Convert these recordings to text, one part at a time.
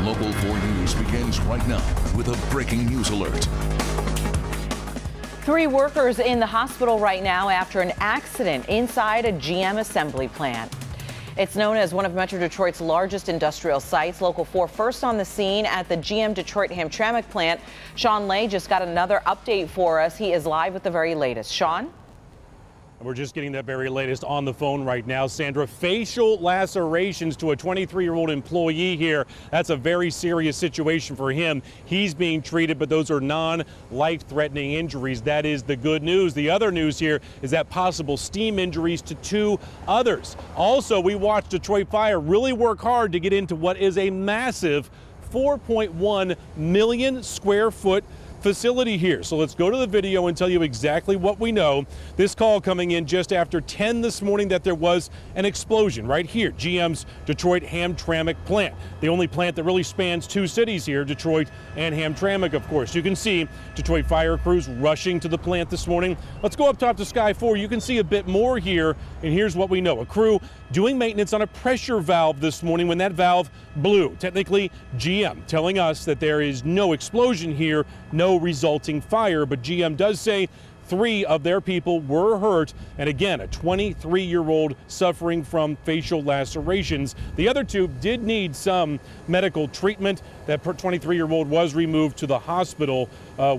Local 4 News begins right now with a breaking news alert. 3 workers in the hospital right now after an accident inside a GM assembly plant. It's known as one of Metro Detroit's largest industrial sites. Local 4 first on the scene at the GM Detroit Hamtramck plant. Sean Lay just got another update for us. He is live with the very latest. Sean? We're just getting that very latest on the phone right now. Sandra, facial lacerations to a 23-year-old employee here. That's a very serious situation for him. He's being treated, but those are non-life-threatening injuries. That is the good news. The other news here is that possible steam injuries to 2 others. Also, we watched Detroit Fire really work hard to get into what is a massive 4.1 million square foot facility here. So let's go to the video and tell you exactly what we know. This call coming in just after 10 this morning that there was an explosion right here, GM's Detroit Hamtramck plant. The only plant that really spans 2 cities here, Detroit and Hamtramck, of course. You can see Detroit fire crews rushing to the plant this morning. Let's go up top to Sky 4. You can see a bit more here, and here's what we know. A crew doing maintenance on a pressure valve this morning when that valve blew. Technically, GM telling us that there is no explosion here, no resulting fire, but GM does say 3 of their people were hurt, and again, a 23-year-old suffering from facial lacerations. The other 2 did need some medical treatment. That 23-year-old was removed to the hospital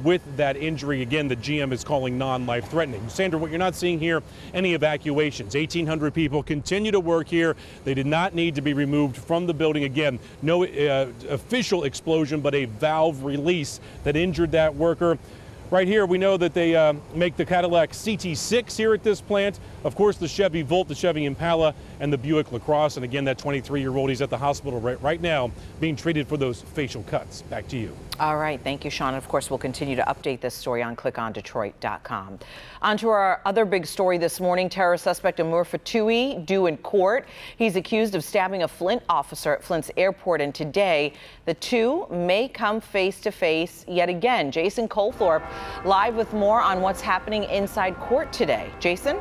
with that injury. Again, the GM is calling non-life-threatening. Sandra, what you're not seeing here, any evacuations. 1,800 people continue to work here. They did not need to be removed from the building. Again, no official explosion, but a valve release that injured that worker. Right here, we know that they make the Cadillac CT6 here at this plant. Of course, the Chevy Volt, the Chevy Impala, and the Buick LaCrosse. And again, that 23-year-old, he's at the hospital right now being treated for those facial cuts. Back to you. All right. Thank you, Sean. Of course, we'll continue to update this story on clickondetroit.com. On to our other big story this morning. Terror suspect Amour Fatouhi due in court. He's accused of stabbing a Flint officer at Flint's airport, and today the 2 may come face to face yet again. Jason Colthorpe live with more on what's happening inside court today. Jason?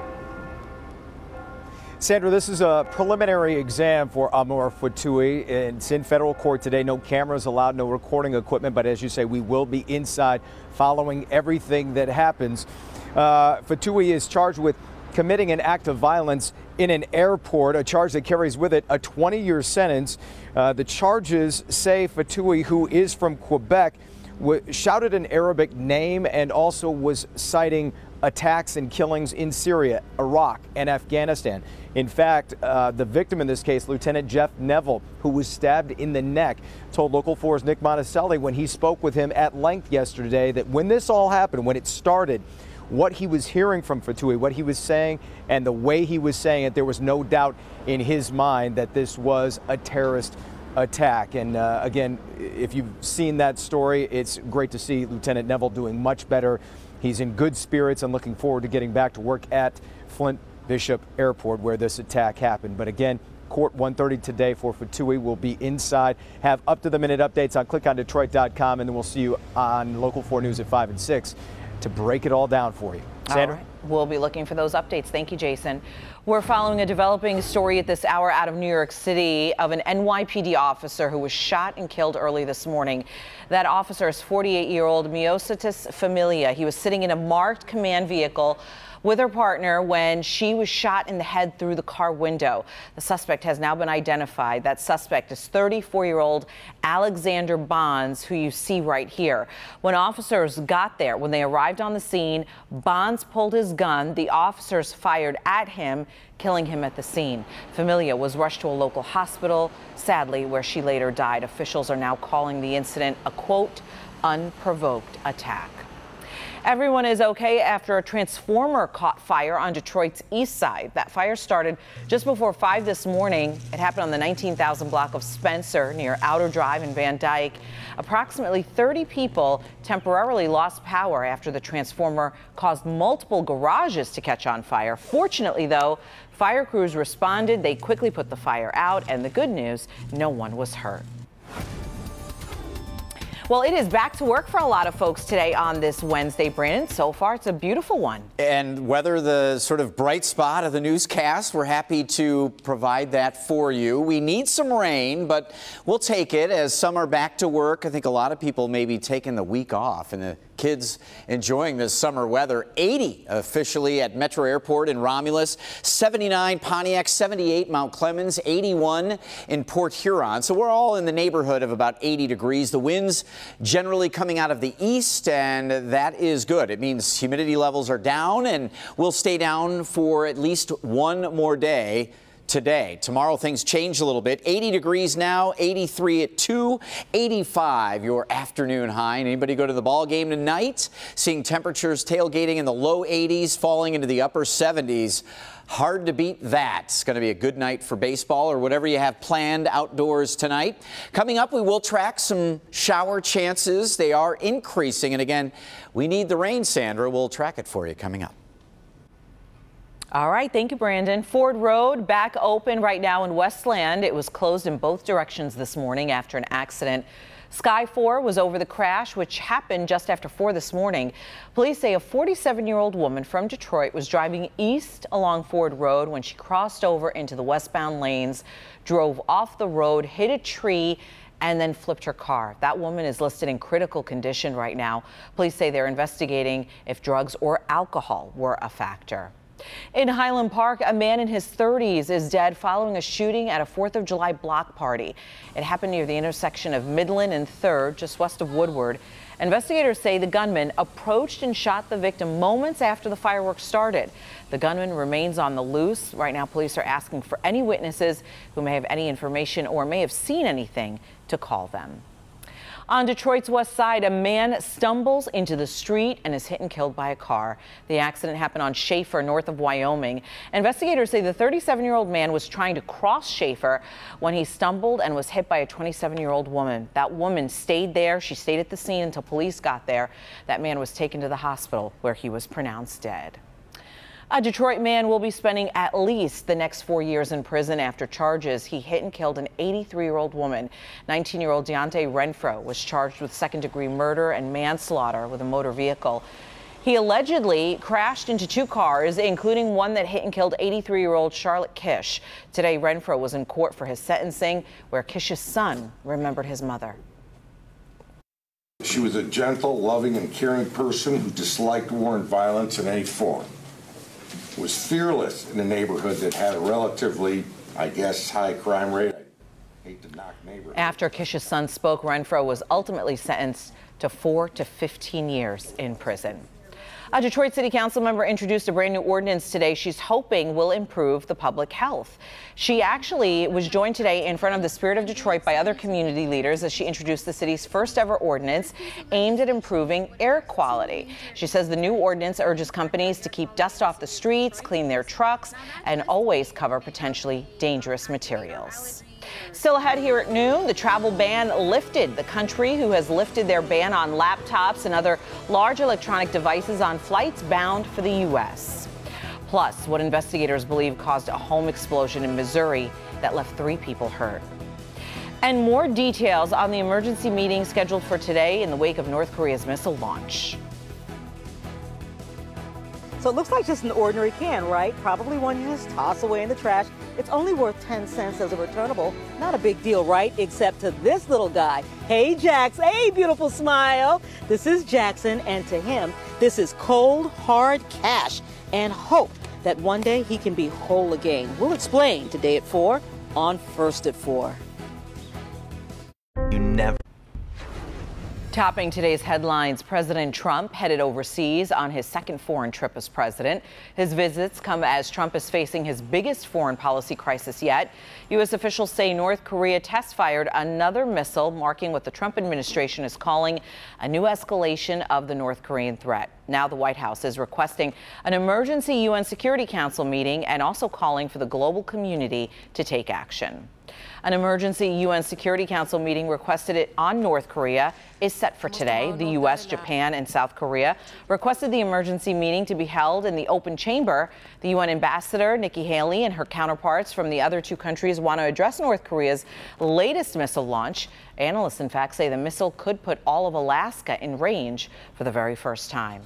Sandra, this is a preliminary exam for Amour Fatouhi. It's in federal court today. No cameras allowed, no recording equipment, but as you say, we will be inside following everything that happens. Fatouhi is charged with committing an act of violence in an airport, a charge that carries with it a 20-year sentence. The charges say Fatouhi, who is from Quebec, shouted an Arabic name and also was citing attacks and killings in Syria, Iraq, and Afghanistan. In fact, the victim in this case, Lieutenant Jeff Neville, who was stabbed in the neck, told Local 4's Nick Monticelli when he spoke with him at length yesterday that when this all happened, when it started, what he was hearing from Fatouhi, what he was saying, and the way he was saying it, there was no doubt in his mind that this was a terrorist attack. And again, if you've seen that story, it's great to see Lieutenant Neville doing much better. He's in good spirits and looking forward to getting back to work at Flint Bishop Airport where this attack happened. But again, court 1:30 today for Fatouhi. Will be inside. Have up-to-the-minute updates on clickondetroit.com, and then we'll see you on Local 4 News at 5 and 6 to break it all down for you. Sandra? All right. We'll be looking for those updates. Thank you, Jason. We're following a developing story at this hour out of New York City of an NYPD officer who was shot and killed early this morning. That officer is 48-year-old Miosotis Familia. He was sitting in a marked command vehicle with her partner when she was shot in the head through the car window. The suspect has now been identified. That suspect is 34-year-old Alexander Bonds, who you see right here. When officers got there, when they arrived on the scene, Bonds pulled his gun. The officers fired at him, killing him at the scene. Familia was rushed to a local hospital, sadly, where she later died. Officials are now calling the incident a, quote, unprovoked attack. Everyone is okay after a transformer caught fire on Detroit's east side. That fire started just before 5 this morning. It happened on the 19,000 block of Spencer near Outer Drive in Van Dyke. Approximately 30 people temporarily lost power after the transformer caused multiple garages to catch on fire. Fortunately, though, fire crews responded. They quickly put the fire out, and the good news, no one was hurt. Well, it is back to work for a lot of folks today on this Wednesday, Brandon. So far, it's a beautiful one. And whether the sort of bright spot of the newscast, we're happy to provide that for you. We need some rain, but we'll take it as some are back to work. I think a lot of people may be taking the week off and the kids enjoying this summer weather. 80 officially at Metro Airport in Romulus, 79 Pontiac, 78 Mount Clemens, 81 in Port Huron. So we're all in the neighborhood of about 80 degrees. The winds generally coming out of the east, and that is good. It means humidity levels are down and will stay down for at least one more day today. Tomorrow things change a little bit. 80 degrees now, 83 at 2, 85 your afternoon high. And anybody go to the ball game tonight? Seeing temperatures tailgating in the low 80s, falling into the upper 70s. Hard to beat that. It's going to be a good night for baseball or whatever you have planned outdoors tonight. Coming up, we will track some shower chances. They are increasing. And again, we need the rain, Sandra. We'll track it for you coming up. All right. Thank you, Brandon. Ford Road back open right now in Westland. It was closed in both directions this morning after an accident. Sky 4 was over the crash, which happened just after 4 this morning. Police say a 47-year-old woman from Detroit was driving east along Ford Road when she crossed over into the westbound lanes, drove off the road, hit a tree, and then flipped her car. That woman is listed in critical condition right now. Police say they're investigating if drugs or alcohol were a factor. In Highland Park, a man in his 30s is dead following a shooting at a 4th of July block party. It happened near the intersection of Midland and 3rd, just west of Woodward. Investigators say the gunman approached and shot the victim moments after the fireworks started. The gunman remains on the loose. Right now, police are asking for any witnesses who may have any information or may have seen anything to call them. On Detroit's west side, a man stumbles into the street and is hit and killed by a car. The accident happened on Schaefer, north of Wyoming. Investigators say the 37-year-old man was trying to cross Schaefer when he stumbled and was hit by a 27-year-old woman. That woman stayed there. She stayed at the scene until police got there. That man was taken to the hospital where he was pronounced dead. A Detroit man will be spending at least the next 4 years in prison after charges. He hit and killed an 83-year-old woman. 19-year-old Deontay Renfro was charged with second-degree murder and manslaughter with a motor vehicle. He allegedly crashed into 2 cars, including one that hit and killed 83-year-old Charlotte Kish. Today, Renfro was in court for his sentencing, where Kish's son remembered his mother. She was a gentle, loving, and caring person who disliked war and violence in any form. Was fearless in a neighborhood that had a relatively, I guess, high crime rate. I hate to knock neighborhoods. After Kish's son spoke, Renfro was ultimately sentenced to 4 to 15 years in prison. A Detroit City Council member introduced a brand new ordinance today she's hoping will improve the public health. She actually was joined today in front of the Spirit of Detroit by other community leaders as she introduced the city's first ever ordinance aimed at improving air quality. She says the new ordinance urges companies to keep dust off the streets, clean their trucks, and always cover potentially dangerous materials. Still ahead here at noon, the travel ban lifted. The country who has lifted their ban on laptops and other large electronic devices on flights bound for the U.S. Plus, what investigators believe caused a home explosion in Missouri that left 3 people hurt. And more details on the emergency meeting scheduled for today in the wake of North Korea's missile launch. So it looks like just an ordinary can, right? Probably one you just toss away in the trash. It's only worth 10 cents as a returnable. Not a big deal, right? Except to this little guy. Hey, Jax. Hey, beautiful smile. This is Jackson, and to him, this is cold, hard cash and hope that one day he can be whole again. We'll explain today at 4 on First at 4. You never. Topping today's headlines, President Trump headed overseas on his second foreign trip as president. His visits come as Trump is facing his biggest foreign policy crisis yet. U.S. officials say North Korea test-fired another missile, marking what the Trump administration is calling a new escalation of the North Korean threat. Now the White House is requesting an emergency UN Security Council meeting and also calling for the global community to take action. An emergency UN Security Council meeting requested it on North Korea is set for today. The U.S., Japan, and South Korea requested the emergency meeting to be held in the open chamber. The UN ambassador, Nikki Haley, and her counterparts from the other two countries want to address North Korea's latest missile launch. Analysts, in fact, say the missile could put all of Alaska in range for the very first time.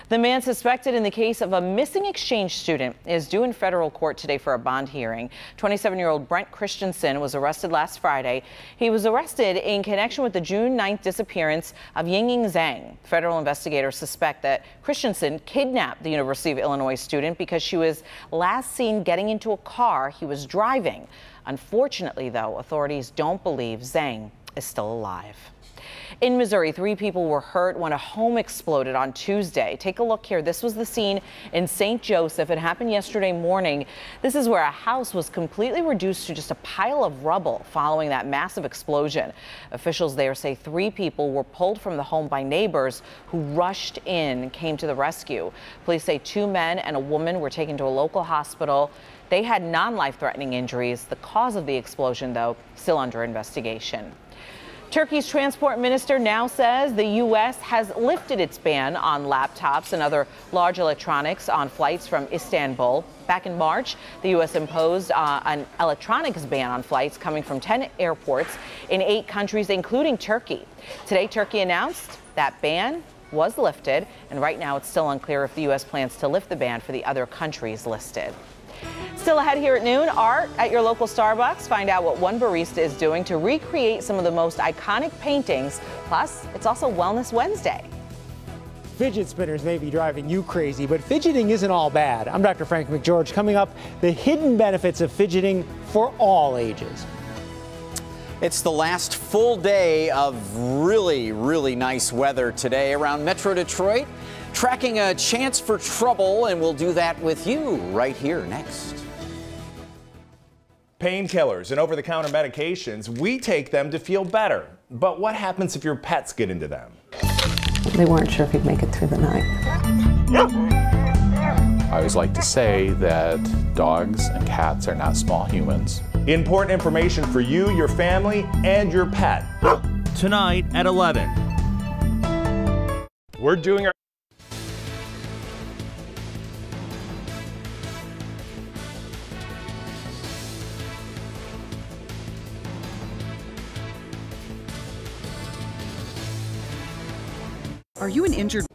The man suspected in the case of a missing exchange student is due in federal court today for a bond hearing. 27-year-old Brent Christensen was arrested last Friday. He was arrested in connection with the June 9th disappearance of Yingying Zhang. Federal investigators suspect that Christensen kidnapped the University of Illinois student because she was last seen getting into a car he was driving. Unfortunately, though, authorities don't believe Zhang is still alive. In Missouri, 3 people were hurt when a home exploded on Tuesday. Take a look here. This was the scene in St. Joseph. It happened yesterday morning. This is where a house was completely reduced to just a pile of rubble following that massive explosion. Officials there say 3 people were pulled from the home by neighbors who rushed in and came to the rescue. Police say 2 men and a woman were taken to a local hospital. They had non-life-threatening injuries. The cause of the explosion, though, still under investigation. Turkey's transport minister now says the U.S. has lifted its ban on laptops and other large electronics on flights from Istanbul. Back in March, the U.S. imposed an electronics ban on flights coming from 10 airports in 8 countries, including Turkey. Today, Turkey announced that ban was lifted, and right now it's still unclear if the U.S. plans to lift the ban for the other countries listed. Still ahead here at noon, art at your local Starbucks. Find out what one barista is doing to recreate some of the most iconic paintings. Plus, it's also Wellness Wednesday. Fidget spinners may be driving you crazy, but fidgeting isn't all bad. I'm Dr. Frank McGeorge. Coming up, the hidden benefits of fidgeting for all ages. It's the last full day of really, really nice weather today around Metro Detroit. Tracking a chance for trouble, and we'll do that with you right here next. Painkillers and over-the-counter medications, we take them to feel better. But what happens if your pets get into them? They weren't sure if he'd make it through the night. I always like to say that dogs and cats are not small humans. Important information for you, your family, and your pet. Tonight at 11. We're doing our Are you an injured?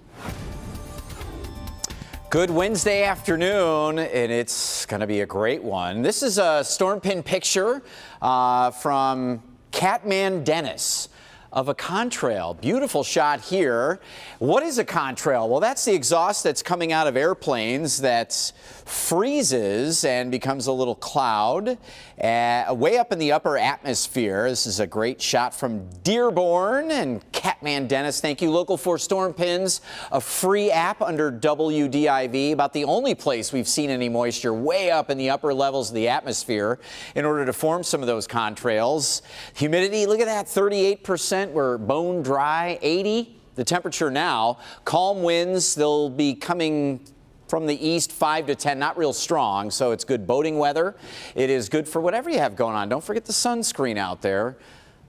Good Wednesday afternoon, and it's going to be a great one. This is a storm pin picture from Catman Dennis of a contrail. Beautiful shot here. What is a contrail? Well, that's the exhaust that's coming out of airplanes that freezes and becomes a little cloud way up in the upper atmosphere. This is a great shot from Dearborn and Catman Dennis. Thank you. Local 4 Storm Pins, a free app under WDIV, about the only place we've seen any moisture way up in the upper levels of the atmosphere in order to form some of those contrails. Humidity, look at that, 38%. We're bone dry. 80, the temperature now. Calm winds, they'll be coming from the east, 5 to 10, not real strong, so it's good boating weather. It is good for whatever you have going on. Don't forget the sunscreen out there.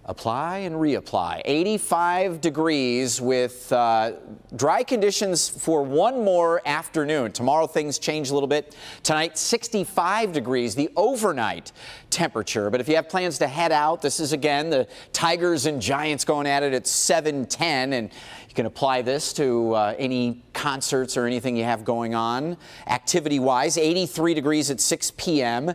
Apply and reapply. 85 degrees with dry conditions for one more afternoon. Tomorrow things change a little bit. Tonight 65 degrees, the overnight temperature. But if you have plans to head out, this is again the Tigers and Giants going at it at 7:10, and you can apply this to any concerts or anything you have going on. Activity-wise, 83 degrees at 6 p.m.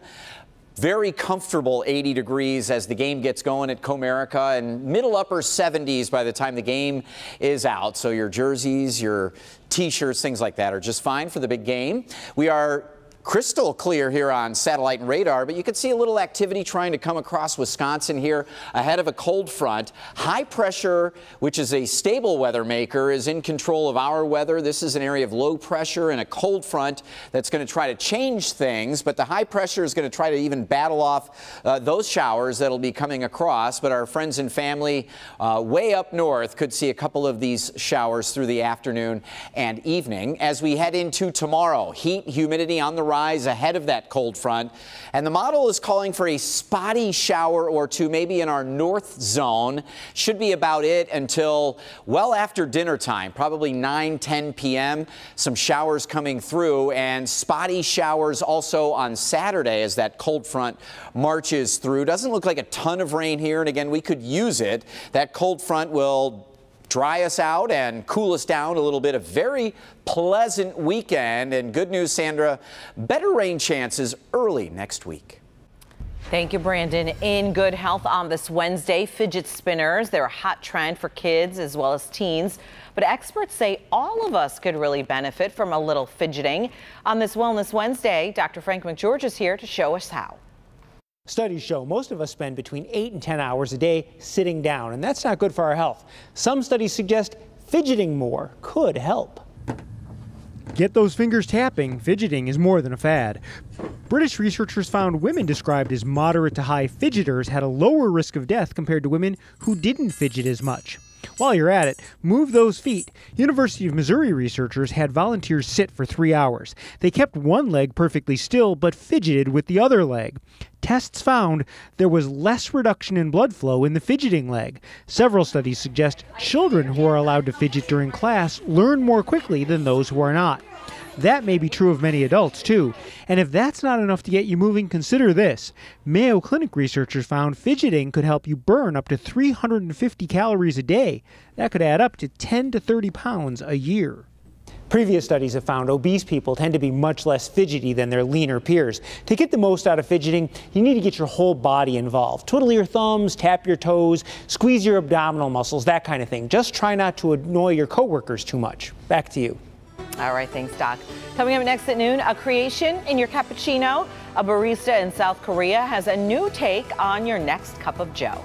Very comfortable 80 degrees as the game gets going at Comerica, and middle upper 70s by the time the game is out. So your jerseys, your T-shirts, things like that are just fine for the big game. We are crystal clear here on satellite and radar, but you can see a little activity trying to come across Wisconsin here ahead of a cold front. High pressure, which is a stable weather maker, is in control of our weather. This is an area of low pressure and a cold front that's going to try to change things, but the high pressure is going to try to even battle off those showers that'll be coming across. But our friends and family way up north could see a couple of these showers through the afternoon and evening. As we head into tomorrow, heat, humidity on the rise. rise ahead of that cold front. And the model is calling for a spotty shower or two, maybe in our north zone. Should be about it until well after dinner time, probably 9-10 p.m. Some showers coming through, and spotty showers also on Saturday as that cold front marches through. Doesn't look like a ton of rain here, and again, we could use it. That cold front will dry us out and cool us down a little bit. A very pleasant weekend, and good news, Sandra, better rain chances early next week. Thank you, Brandon. In good health on this Wednesday, fidget spinners, they're a hot trend for kids as well as teens. But experts say all of us could really benefit from a little fidgeting. On this Wellness Wednesday, Dr. Frank McGeorge is here to show us how. Studies show most of us spend between 8 and 10 hours a day sitting down, and that's not good for our health. Some studies suggest fidgeting more could help. Get those fingers tapping. Fidgeting is more than a fad. British researchers found women described as moderate to high fidgeters had a lower risk of death compared to women who didn't fidget as much. While you're at it, move those feet. University of Missouri researchers had volunteers sit for 3 hours. They kept one leg perfectly still but fidgeted with the other leg. Tests found there was less reduction in blood flow in the fidgeting leg. Several studies suggest children who are allowed to fidget during class learn more quickly than those who are not. That may be true of many adults, too. And if that's not enough to get you moving, consider this. Mayo Clinic researchers found fidgeting could help you burn up to 350 calories a day. That could add up to 10 to 30 pounds a year. Previous studies have found obese people tend to be much less fidgety than their leaner peers. To get the most out of fidgeting, you need to get your whole body involved. Twiddle your thumbs, tap your toes, squeeze your abdominal muscles, that kind of thing. Just try not to annoy your coworkers too much. Back to you. All right, thanks, Doc. Coming up next at noon, a creation in your cappuccino. A barista in South Korea has a new take on your next cup of joe.